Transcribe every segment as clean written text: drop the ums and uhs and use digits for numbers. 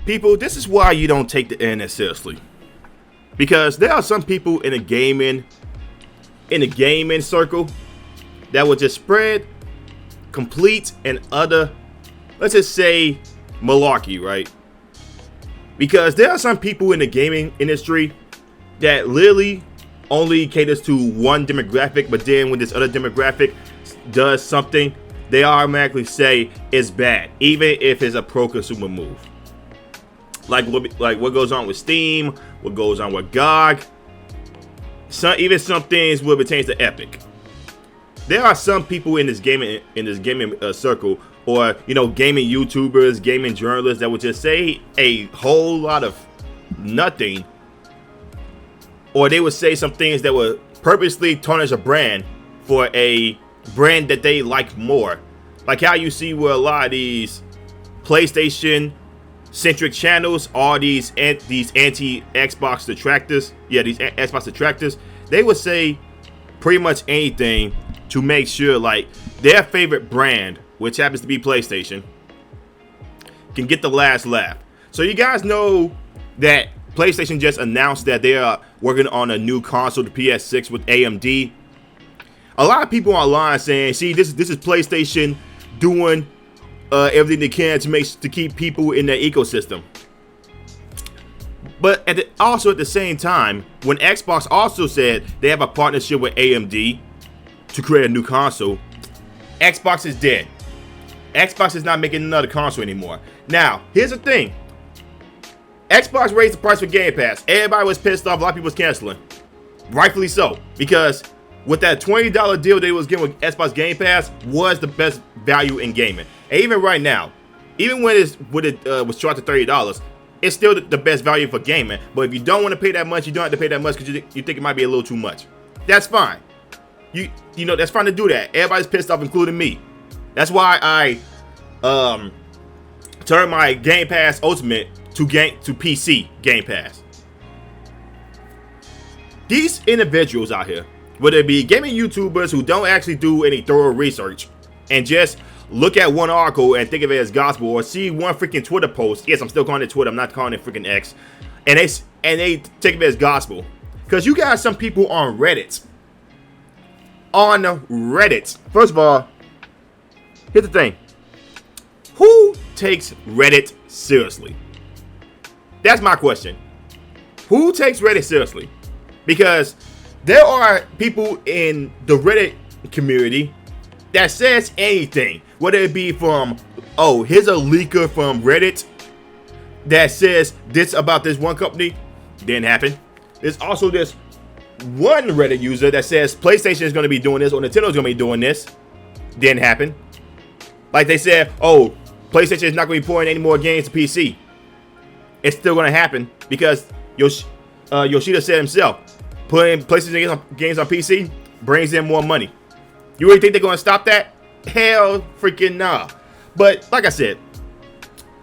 People, this is why you don't take the internet seriously. Because there are some people in the gaming circle that will just spread complete and utter, let's just say, malarkey, right? Because there are some people in the gaming industry that literally only caters to one demographic, but then when this other demographic does something, they automatically say it's bad, even if it's a pro-consumer move. Like what goes on with Steam, what goes on with GOG, even some things will pertain to Epic. There are some people in this gaming circle, or gaming YouTubers, gaming journalists, that would just say a whole lot of nothing, or they would say some things that would purposely tarnish a brand for a brand that they like more. Like how you see where a lot of these PlayStation centric channels, all these anti-Xbox detractors, these Xbox detractors, they would say pretty much anything to make sure like their favorite brand, which happens to be PlayStation, can get the last laugh. So you guys know that PlayStation just announced that they are working on a new console, the PS6 with AMD. A lot of people online saying, see, this is PlayStation doing everything they can to keep people in their ecosystem. But also at the same time, when Xbox also said they have a partnership with AMD to create a new console, Xbox is dead. Xbox is not making another console anymore. Now, here's the thing. Xbox raised the price for Game Pass. Everybody was pissed off. A lot of people was canceling. Rightfully so. Because with that $20 deal they was giving with Xbox Game Pass was the best value in gaming. And even right now, even when it was charged to $30, it's still the best value for gaming. But if you don't want to pay that much, you don't have to pay that much because you think it might be a little too much. That's fine. That's fine to do that. Everybody's pissed off, including me. That's why I turned my Game Pass Ultimate to PC Game Pass. These individuals out here, whether it be gaming YouTubers who don't actually do any thorough research and just look at one article and think of it as gospel, or see one freaking Twitter post. Yes, I'm still calling it Twitter. I'm not calling it freaking X. And they take it as gospel. Because you got some people on Reddit. First of all, here's the thing. Who takes Reddit seriously? That's my question. Who takes Reddit seriously? Because there are people in the Reddit community that says anything. Whether it be from, here's a leaker from Reddit that says this about this one company. Didn't happen. There's also this one Reddit user that says PlayStation is going to be doing this or Nintendo is going to be doing this. Didn't happen. Like they said, PlayStation is not going to be pouring any more games to PC. It's still going to happen because Yoshida said himself, putting PlayStation games on PC brings in more money. You really think they're going to stop that? Hell freaking nah. But like I said,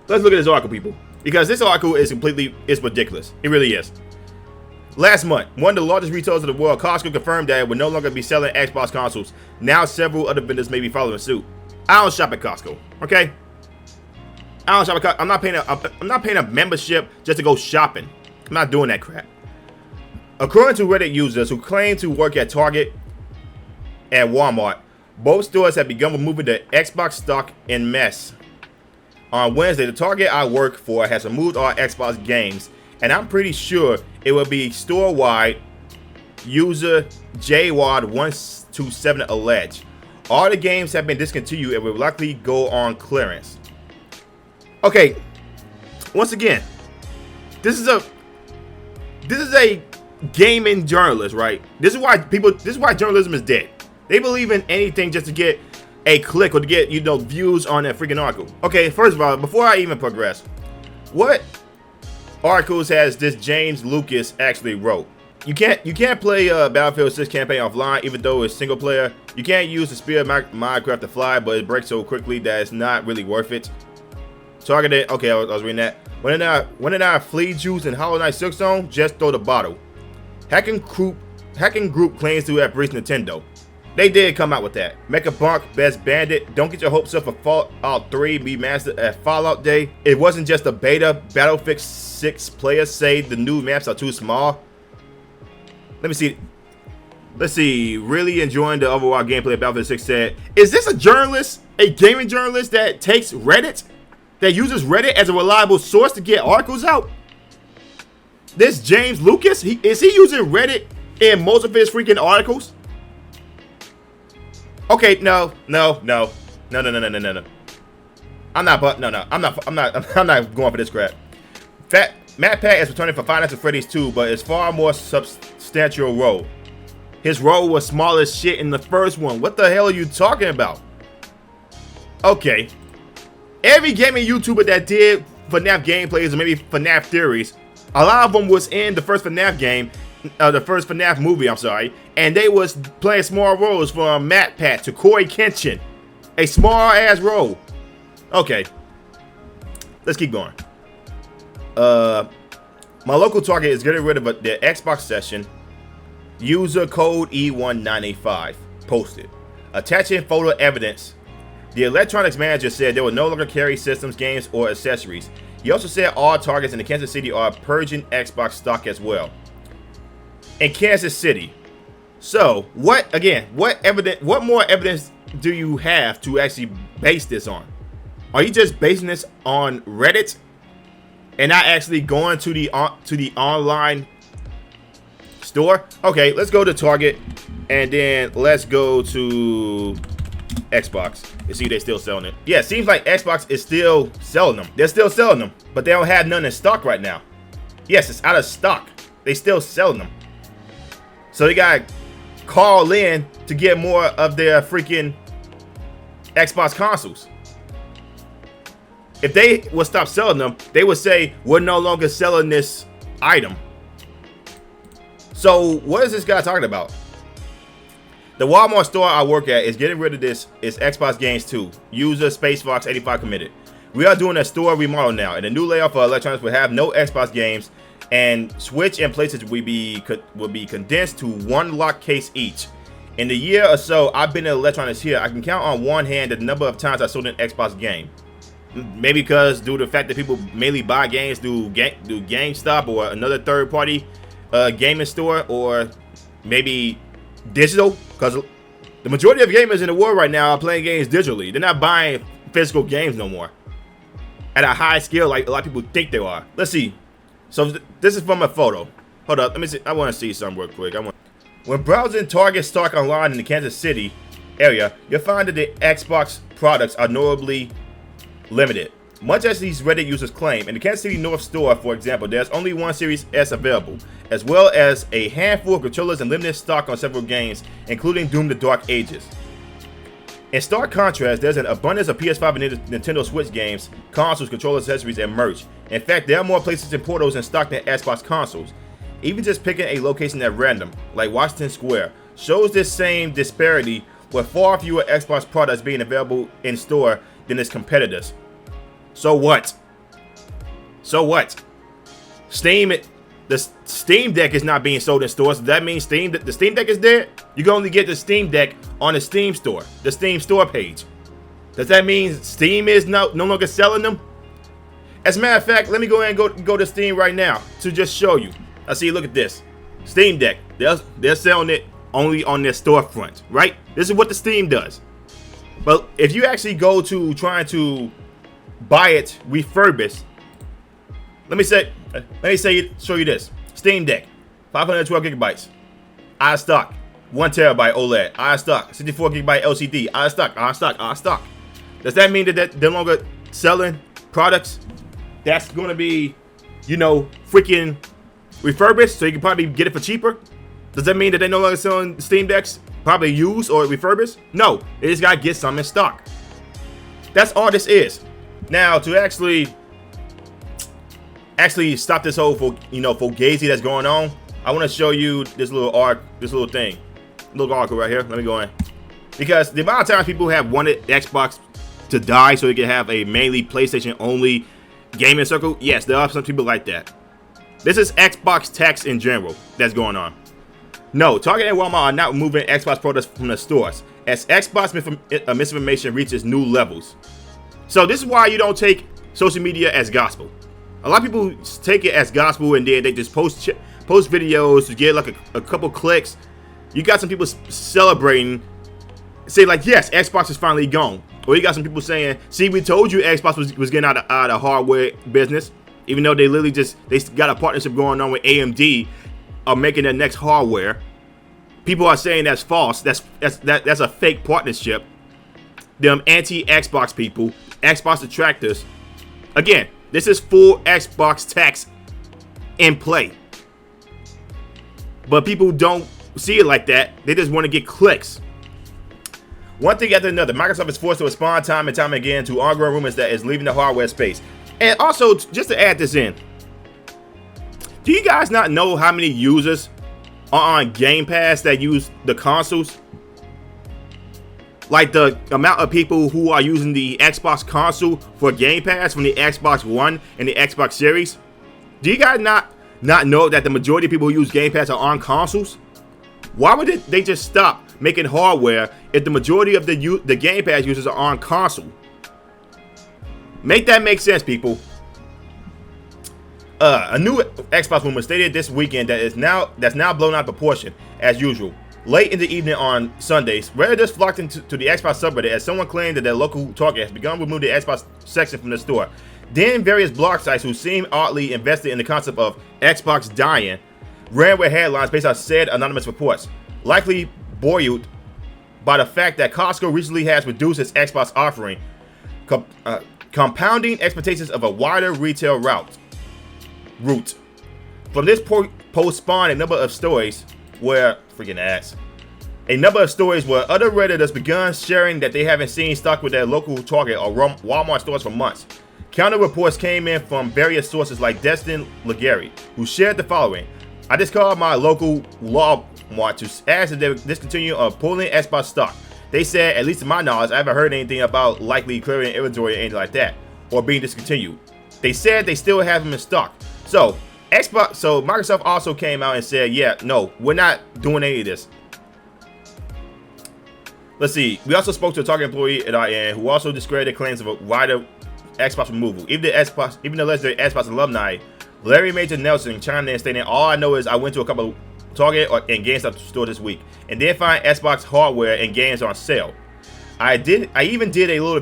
let's look at this article, people, because this article is ridiculous. It really is. Last month, one of the largest retailers of the world, Costco, confirmed that it would no longer be selling Xbox consoles. Now several other vendors may be following suit. I don't shop at Costco, okay? I don't shop at Costco. I'm not paying a membership just to go shopping. I'm not doing that crap. According to Reddit users who claim to work at Target and Walmart, both stores have begun removing the Xbox stock en masse. On Wednesday, the Target I work for has removed all Xbox games, and I'm pretty sure it will be store-wide. User JWAD127 alleged. All the games have been discontinued and will likely go on clearance. Okay, once again, this is a gaming journalist, right? This is why journalism is dead. They believe in anything just to get a click or to get views on that freaking article. Okay, first of all, before I even progress, what articles has this James Lucas actually wrote? You can't play Battlefield 6 campaign offline, even though it's single player. You can't use the spear Minecraft to fly, but it breaks so quickly that it's not really worth it. Targeted. Okay, I was reading that. When in our flea juice and Hollow Knight Silk Zone, just throw the bottle. Hacking group claims to have breached Nintendo. They did come out with that. Mecha Bonk, Best Bandit. Don't get your hopes up for Fallout 3 remastered at Fallout Day. It wasn't just a beta. Battlefield 6 players say the new maps are too small. Let me see. Let's see. Really enjoying the overall gameplay of Battlefield 6 said, is this a journalist, a gaming journalist that takes Reddit, that uses Reddit as a reliable source to get articles out? This James Lucas, is he using Reddit in most of his freaking articles? Okay, no. I'm not going for this crap. Matt Pat is returning for Five Nights at Freddy's 2, but it's far more substantial role. His role was small as shit in the first one. What the hell are you talking about? Okay. Every gaming YouTuber that did FNAF gameplays or maybe FNAF theories, a lot of them was in the first FNAF game, the first FNAF movie, I'm sorry, and they was playing small roles from Matt Pat to Corey Kenshin. A small ass role. Okay. Let's keep going. My local Target is getting rid of the Xbox session. User code E1985 posted. Attaching photo evidence. The electronics manager said they will no longer carry systems, games, or accessories. He also said all Targets in the Kansas City are purging Xbox stock as well. In Kansas City. So, what more evidence do you have to actually base this on? Are you just basing this on Reddit and not actually going to the online store? Okay, let's go to Target and then let's go to Xbox and see if they're still selling it. Yeah, it seems like Xbox is still selling them. They're still selling them, but they don't have none in stock right now. Yes, it's out of stock. They still selling them. So they gotta call in to get more of their freaking Xbox consoles. If they would stop selling them, they would say, we're no longer selling this item. So what is this guy talking about? The Walmart store I work at is getting rid of this. It's Xbox Games 2. User SpaceFox85 committed. We are doing a store remodel now, and the new layout for electronics will have no Xbox games, and Switch and PlayStation will be condensed to one lock case each. In the year or so I've been in electronics here, I can count on one hand the number of times I sold an Xbox game. Maybe because due to the fact that people mainly buy games through GameStop or another third-party gaming store, or maybe digital, because the majority of gamers in the world right now are playing games digitally. They're not buying physical games no more at a high scale like a lot of people think they are. Let's see. So this is from a photo. Hold up, let me see. I want to see something real quick. When browsing Target stock online in the Kansas City area, you'll find that the Xbox products are notably limited. Much as these Reddit users claim, in the Kansas City North store, for example, there's only one Series S available, as well as a handful of controllers and limited stock on several games, including Doom: The Dark Ages. In stark contrast, there's an abundance of PS5 and Nintendo Switch games, consoles, controllers, accessories, and merch. In fact, there are more PlayStation Portals in stock than Xbox consoles. Even just picking a location at random, like Washington Square, shows this same disparity, with far fewer Xbox products being available in store than its competitors. So what? The Steam Deck is not being sold in stores. Does that mean the Steam Deck is dead? You can only get the Steam Deck on the Steam store, the Steam store page. Does that mean Steam is no longer selling them? As a matter of fact, let me go ahead and go to Steam right now to just show you. I see, look at this. Steam Deck. They're selling it only on their storefront, right? This is what the Steam does. But if you actually go to trying to buy it refurbished, let me show you this. Steam Deck, 512 gigabytes, out of stock. 1 terabyte OLED, out of stock. 64 gigabyte LCD, out of stock. Does that mean that they're no longer selling products that's going to be, freaking refurbished, so you can probably get it for cheaper? Does that mean that they're no longer selling Steam Decks, probably used or refurbished? No, they just got to get some in stock. That's all this is. Now, to actually stop this whole fugazi that's going on, I want to show you this little article right here. Let me go in, because the amount of times people have wanted Xbox to die so they can have a mainly PlayStation only gaming circle. Yes, there are some people like that. This is Xbox tax in general that's going on. No, Target and Walmart are not removing Xbox products from the stores as Xbox misinformation reaches new levels. So this is why you don't take social media as gospel. A lot of people take it as gospel and then they just post videos to get like a couple clicks. You got some people celebrating, say like, yes, Xbox is finally gone. Or you got some people saying, see, we told you Xbox was getting out of hardware business, even though they got a partnership going on with AMD of making their next hardware. People are saying that's false. That's a fake partnership. Them anti-Xbox people, Xbox detractors. Again, this is full Xbox tax in play. But people don't see it like that. They just want to get clicks. One thing after another, Microsoft is forced to respond time and time again to ongoing rumors that it's leaving the hardware space. And also, just to add this in, do you guys not know how many users are on Game Pass that use the consoles? Like the amount of people who are using the Xbox console for Game Pass from the Xbox One and the Xbox Series. Do you guys not know that the majority of people who use Game Pass are on consoles? Why would they just stop making hardware if the majority of the Game Pass users are on console? Make that make sense, people. A new Xbox rumor stated this weekend that's now blown out of proportion as usual. Late in the evening on Sundays, Redditors flocked into the Xbox subreddit as someone claimed that their local Target has begun to remove the Xbox section from the store. Then various blog sites who seemed oddly invested in the concept of Xbox dying ran with headlines based on said anonymous reports, likely buoyed by the fact that Costco recently has reduced its Xbox offering, compounding expectations of a wider retail route. From this post spawned a number of stories where other Redditors begun sharing that they haven't seen stock with their local Target or Walmart stores for months. Counter reports came in from various sources like Destin Legary, who shared the following. I just called my local Walmart to ask if they would discontinue pulling Xbox stock. They said, at least to my knowledge, I haven't heard anything about likely clearing inventory or anything like that, or being discontinued. They said they still have them in stock. So Microsoft also came out and said, yeah, no, we're not doing any of this. Let's see. We also spoke to a Target employee at our end who also discredited claims of a wider Xbox removal. Even the legendary Xbox alumni, Larry Major Nelson, chimed in stating, all I know is I went to a couple of Target and GameStop stores this week and did find Xbox hardware and games on sale. I even did a little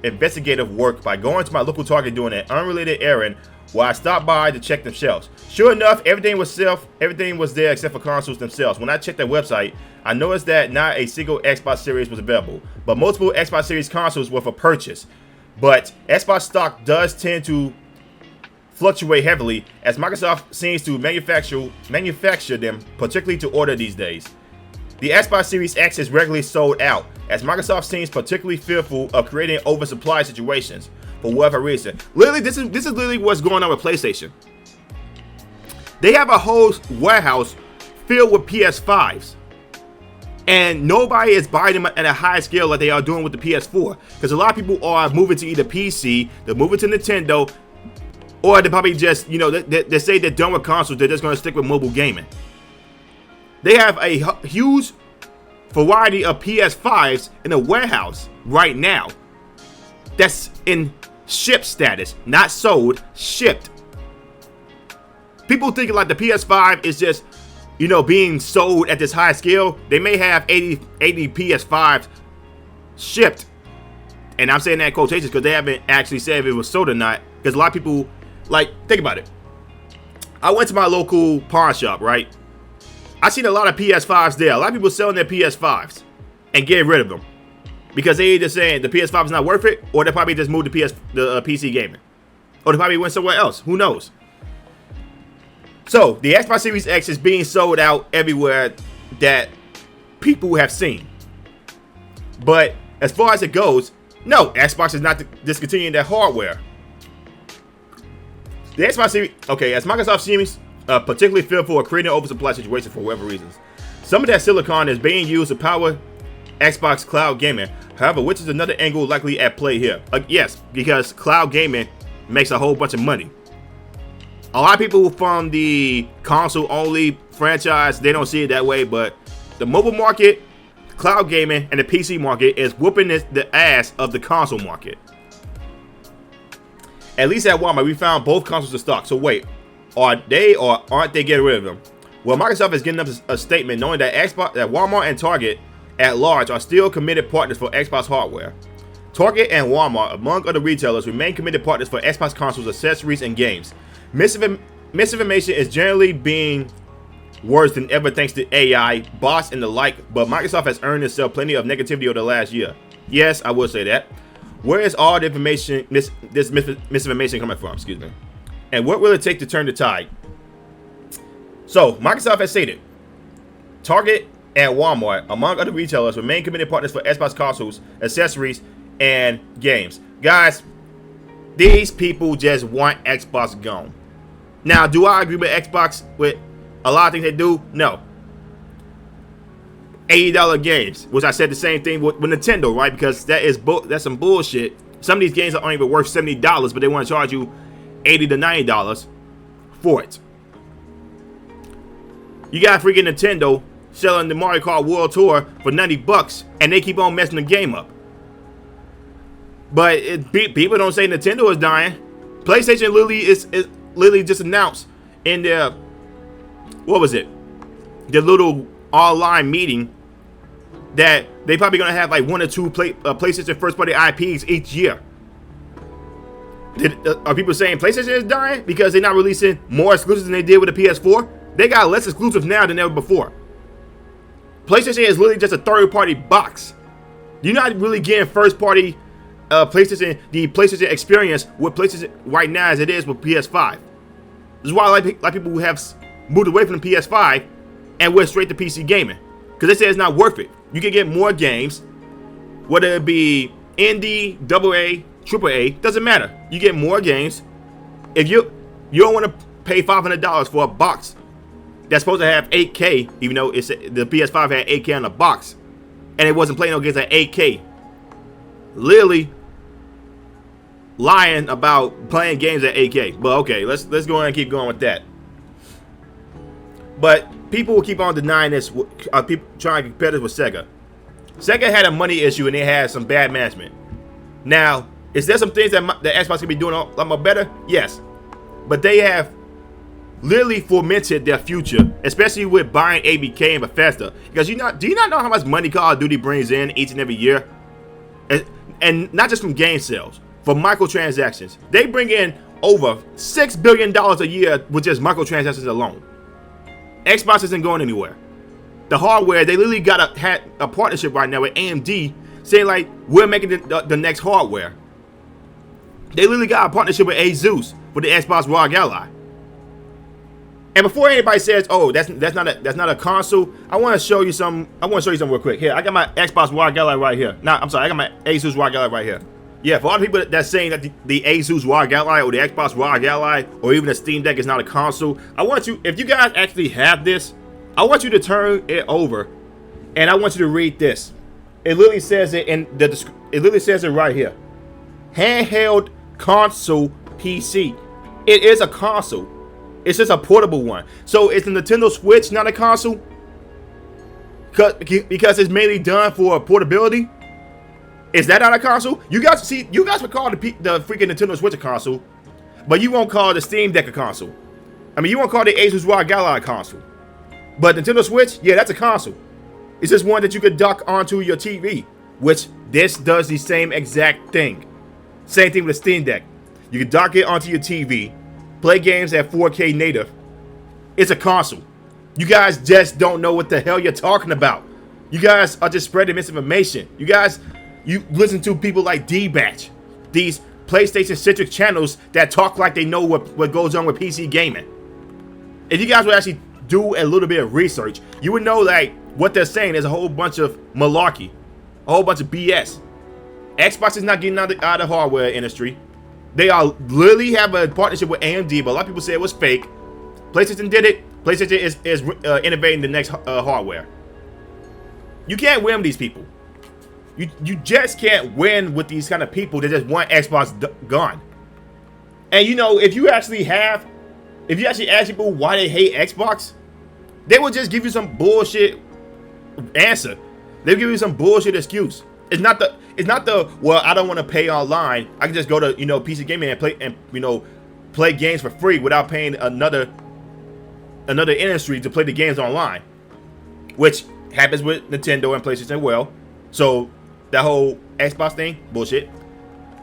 investigative work by going to my local Target doing an unrelated errand while I stopped by to check the shelves. Sure enough, everything was there except for consoles themselves. When I checked their website, I noticed that not a single Xbox Series was available, but multiple Xbox Series consoles were for purchase. But Xbox stock does tend to fluctuate heavily as Microsoft seems to manufacture them particularly to order these days. The Xbox Series X is regularly sold out as Microsoft seems particularly fearful of creating oversupply situations for whatever reason. Literally, this is literally what's going on with PlayStation. They have a whole warehouse filled with PS5s, and nobody is buying them at a high scale like they are doing with the PS4. Because a lot of people are moving to either PC, they're moving to Nintendo, or they probably just, they say they're done with consoles, they're just going to stick with mobile gaming. They have a huge variety of PS5s in a warehouse right now that's in ship status, not sold, shipped. People thinking like the PS5 is just, being sold at this high scale. They may have 80 PS5s shipped. And I'm saying that in quotations because they haven't actually said if it was sold or not. Because a lot of people, think about it. I went to my local pawn shop, right? I seen a lot of PS5s there. A lot of people selling their PS5s and getting rid of them. Because they either saying the PS5 is not worth it, or they probably just moved to PC gaming. Or they probably went somewhere else. Who knows? So, the Xbox Series X is being sold out everywhere that people have seen. But as far as it goes, no, Xbox is not discontinuing their hardware. The Xbox Series, as Microsoft seems particularly fearful of creating an oversupply situation for whatever reasons. Some of that silicon is being used to power Xbox cloud gaming, however, which is another angle likely at play here. Yes, because cloud gaming makes a whole bunch of money. A lot of people from the console-only franchise, they don't see it that way, but the mobile market, cloud gaming, and the PC market is whooping the ass of the console market. At least at Walmart, we found both consoles in stock. So wait, are they or aren't they getting rid of them? Well, Microsoft is getting up a statement knowing that Walmart and Target at large are still committed partners for Xbox hardware. Target and Walmart, among other retailers, remain committed partners for Xbox consoles, accessories, and games. Misinformation is generally being worse than ever thanks to AI, bots, and the like, but Microsoft has earned itself plenty of negativity over the last year. Yes, I will say that. Where is all the information, this misinformation coming from? Excuse me. And what will it take to turn the tide? So, Microsoft has stated, Target and Walmart, among other retailers, remain committed partners for Xbox consoles, accessories, and games. Guys, these people just want Xbox gone. Now, do I agree with Xbox with a lot of things they do? No. $80 games, which I said the same thing with Nintendo, right? Because that's some bullshit. Some of these games aren't even worth $70, but they want to charge you $80 to $90 for it. You got freaking Nintendo selling the Mario Kart World Tour for $90, and they keep on messing the game up. But people don't say Nintendo is dying. PlayStation literally just announced in their, what was it? Their little online meeting that they probably gonna have like 1 or 2 PlayStation first-party IPs each year. Are people saying PlayStation is dying because they're not releasing more exclusives than they did with the PS4? They got less exclusives now than ever before. PlayStation is literally just a third-party box. You're not really getting first-party PlayStation, the PlayStation experience with PlayStation right now as it is with PS5. This is why a lot of people who have moved away from the PS5 and went straight to PC gaming, because they say it's not worth it. You can get more games, whether it be indie, AA, AAA, doesn't matter. You get more games. If you don't want to pay $500 for a box that's supposed to have 8K, even though the PS5 had 8K on the box, and it wasn't playing no games at 8K. Literally lying about playing games at 8K. But okay, let's go ahead and keep going with that. But people will keep on denying this. People trying to compare this with Sega. Sega had a money issue and they had some bad management. Now, is there some things that Xbox can be doing a lot more better? Yes, but they have literally fomented their future, especially with buying ABK and Bethesda. Because do you not know how much money Call of Duty brings in each and every year? And not just from game sales, for microtransactions. They bring in over $6 billion a year with just microtransactions alone. Xbox isn't going anywhere. The hardware, they literally got a partnership right now with AMD saying like, we're making the next hardware. They literally got a partnership with Asus for the Xbox ROG Ally. And before anybody says, "Oh, that's not a console," I want to show you some. I want to show you something real quick. Here, I got my Xbox ROG Ally right here. I'm sorry, I got my Asus ROG Ally right here. Yeah, for all the people that's saying that the Asus ROG Ally or the Xbox ROG Ally or even the Steam Deck is not a console, I want you, if you guys actually have this, I want you to turn it over, and I want you to read this. It literally says it in the. It literally says it right here. Handheld console PC. It is a console. It's just a portable one. So is the Nintendo Switch not a console? Because it's mainly done for portability? Is that not a console? You guys would call the freaking Nintendo Switch a console, but you won't call the Steam Deck a console. I mean, you won't call the Asus ROG Ally a console. But Nintendo Switch, yeah, that's a console. It's just one that you could dock onto your TV, which this does the same exact thing. Same thing with the Steam Deck. You can dock it onto your TV, play games at 4K native. It's a console. You guys just don't know what the hell you're talking about. You guys are just spreading misinformation. You listen to people like D-Batch, these PlayStation-centric channels that talk like they know what goes on with PC gaming. If you guys would actually do a little bit of research, you would know like what they're saying is a whole bunch of malarkey, a whole bunch of BS. Xbox is not getting out of the hardware industry. They are literally have a partnership with AMD, but a lot of people say it was fake. PlayStation did it. PlayStation is innovating the next hardware. You can't win with these people. You just can't win with these kind of people that just want Xbox gone. And you know, if you actually have if you actually ask people why they hate Xbox, they will just give you some bullshit answer. They'll give you some bullshit excuse. It's not the well, I don't want to pay online. I can just go to PC gaming and play games for free without paying another industry to play the games online, which happens with Nintendo and PlayStation as well. So that whole Xbox thing, bullshit.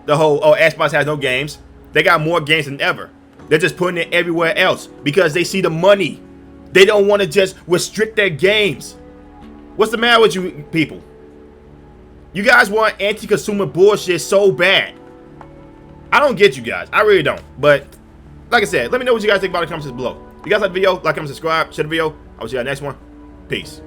The whole Xbox has no games. They got more games than ever. They're just putting it everywhere else because they see the money. They don't want to just restrict their games. What's the matter with you people? You guys want anti-consumer bullshit so bad. I don't get you guys. I really don't. But like I said, let me know what you guys think about it in the comments below. If you guys like the video, like, comment, subscribe, share the video. I will see you on the next one. Peace.